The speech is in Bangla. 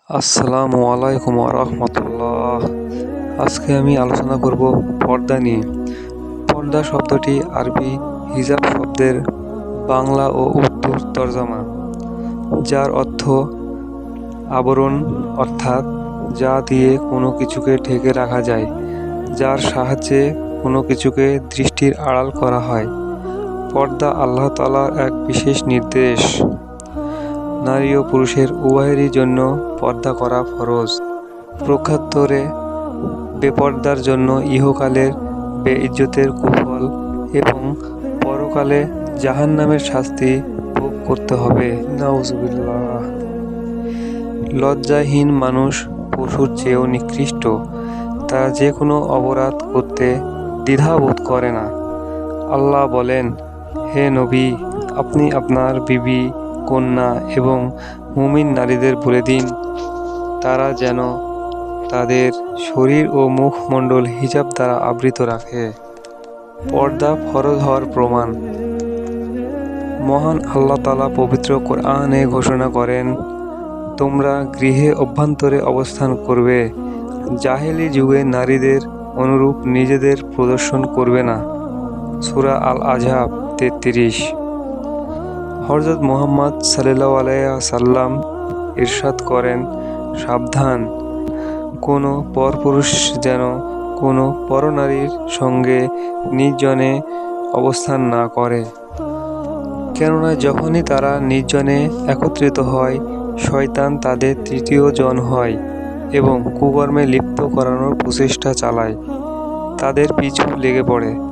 আসসালামু আলাইকুম রাহমাতুল্লাহ। আজকে আমি আলোচনা করব পর্দা নিয়ে। পর্দা শব্দটি আরবি হিজাব শব্দের বাংলা ও উর্দু তর্জমা, যার অর্থ আবরণ, অর্থাৎ যা দিয়ে কোনো কিছুকে ঢেকে রাখা যায়, যার সাহায্যে কোনো কিছুকে দৃষ্টির আড়াল করা হয়। পর্দা আল্লাহ তাআলার এক বিশেষ নির্দেশ। নারী ও পুরুষের উভয়েরই জন্য পর্দা করা ফরজ। প্রক্ষান্তরে বেপর্দার জন্য ইহকালের বেইজ্জতের কুফল এবং পরকালে জাহান্নামের শাস্তি ভোগ করতে হবে। নাউজুবিল্লাহ। লজ্জাহীন মানুষ পশুর চেয়েও নিকৃষ্ট। তারা যে কোনো অপরাধ করতে দ্বিধাবোধ করে না। আল্লাহ বলেন, হে নবী, আপনি আপনার বিবি, কন্যা এবং মুমিন নারীদের বলে দিন, তারা যেন তাদের শরীর ও মুখমণ্ডল হিজাব দ্বারা আবৃত রাখে। পর্দা ফরজ হওয়ার প্রমাণ। মহান আল্লাহ তাআলা পবিত্র কোরআনে ঘোষণা করেন, তোমরা গৃহে অভ্যন্তরে অবস্থান করবে, জাহেলি যুগে নারীদের অনুরূপ নিজেদের প্রদর্শন করবে না। সূরা আল আহজাব 33। হযরত মুহাম্মদ সাল্লাল্লাহু আলাইহি ওয়াসাল্লাম ইরশাদ করেন, সাবধান, কোনো পরপুরুষ যেন কোনো পরনারীর সঙ্গে নির্জনে অবস্থান না করে। কেননা যখনই তারা নির্জনে একত্রিত হয়, শয়তান তাদের তৃতীয় জন হয় এবং কুকর্মে লিপ্ত করানোর প্রচেষ্টা চালায়, তাদের পিছু লেগে পড়ে।